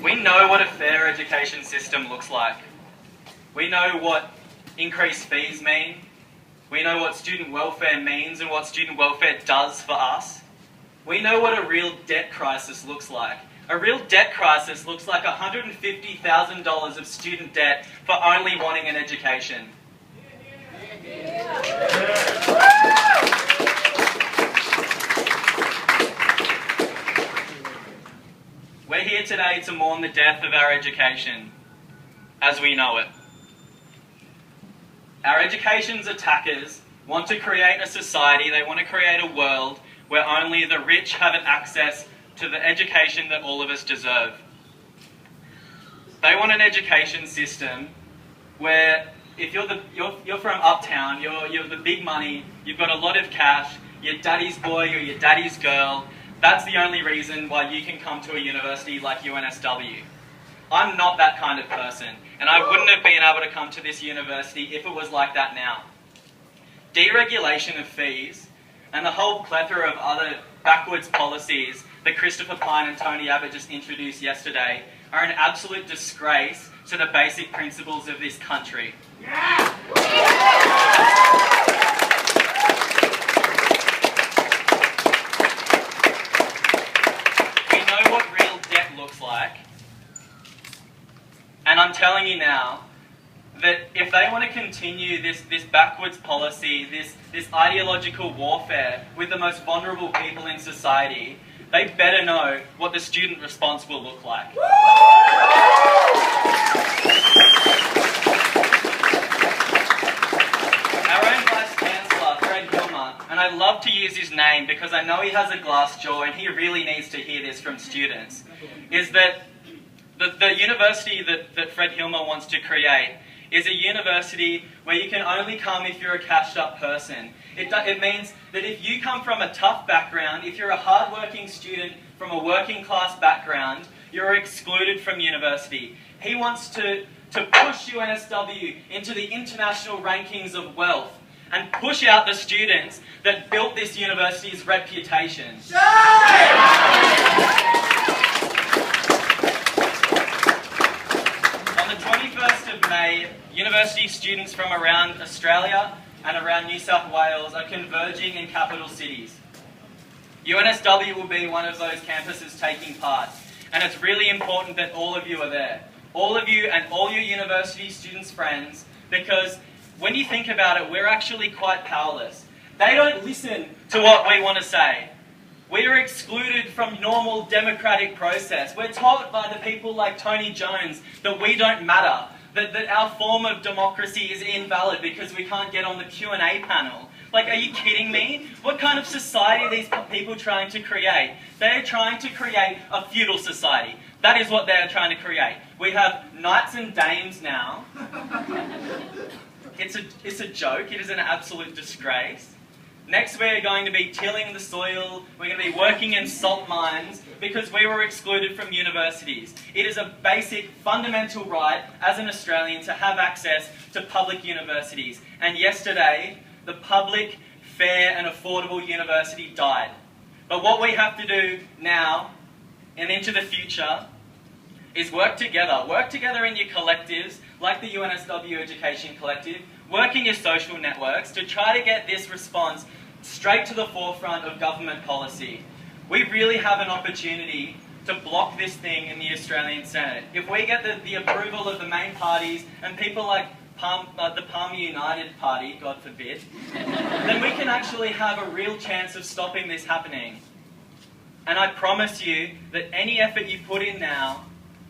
We know what a fair education system looks like. We know what increased fees mean. We know what student welfare means and what student welfare does for us. We know what a real debt crisis looks like. A real debt crisis looks like $150,000 of student debt for only wanting an education. We're here today to mourn the death of our education as we know it. Our education's attackers want to create a society, they want to create a world where only the rich have access to the education that all of us deserve. They want an education system where if you're from uptown, you're the big money, you've got a lot of cash, you're daddy's boy or your daddy's girl, that's the only reason why you can come to a university like UNSW. I'm not that kind of person, and I wouldn't have been able to come to this university if it was like that now. Deregulation of fees and the whole plethora of other backwards policies that Christopher Pyne and Tony Abbott just introduced yesterday are an absolute disgrace to the basic principles of this country. Yeah. We know what real debt looks like, and I'm telling you now that if they want to continue this backwards policy, this ideological warfare with the most vulnerable people in society, they better know what the student response will look like. Our own Vice-Chancellor, Fred Hilmer, and I love to use his name because I know he has a glass jaw and he really needs to hear this from students, is that the university that Fred Hilmer wants to create is a university where you can only come if you're a cashed up person. It means that if you come from a tough background, if you're a hard-working student from a working class background, you're excluded from university. He wants to push UNSW into the international rankings of wealth and push out the students that built this university's reputation. On the 21st of May, university students from around Australia and around New South Wales are converging in capital cities. UNSW will be one of those campuses taking part, and it's really important that all of you are there. All of you and all your university students' friends, because when you think about it, we're actually quite powerless. They don't listen to what we want to say. We are excluded from normal democratic process. We're taught by the people like Tony Jones that we don't matter, that our form of democracy is invalid because we can't get on the Q&A panel. Like, are you kidding me? What kind of society are these people trying to create? They're trying to create a feudal society. That is what they're trying to create. We have knights and dames now. It's a joke. It is an absolute disgrace. Next, we're going to be tilling the soil. We're going to be working in salt mines because we were excluded from universities. It is a basic, fundamental right as an Australian to have access to public universities. And yesterday, the public, fair and affordable university died. But what we have to do now and into the future is work together. Work together in your collectives, like the UNSW Education Collective. Work in your social networks to try to get this response straight to the forefront of government policy. We really have an opportunity to block this thing in the Australian Senate. If we get the approval of the main parties and people like the Palmer United Party, God forbid, then we can actually have a real chance of stopping this happening. And I promise you that any effort you put in now,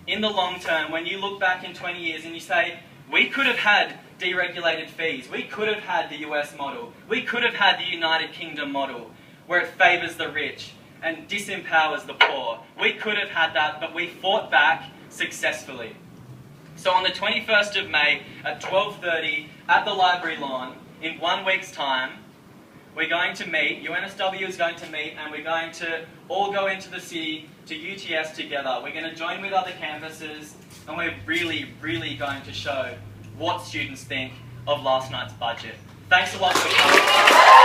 in the long term, when you look back in 20 years and you say, we could have had deregulated fees, we could have had the US model, we could have had the United Kingdom model, where it favours the rich and disempowers the poor. We could have had that, but we fought back successfully. So on the 21st of May at 12:30 at the library lawn, in 1 week's time, we're going to meet, UNSW is going to meet, and we're going to all go into the city to UTS together. We're going to join with other campuses, and we're really, really going to show what students think of last night's budget. Thanks a lot for coming.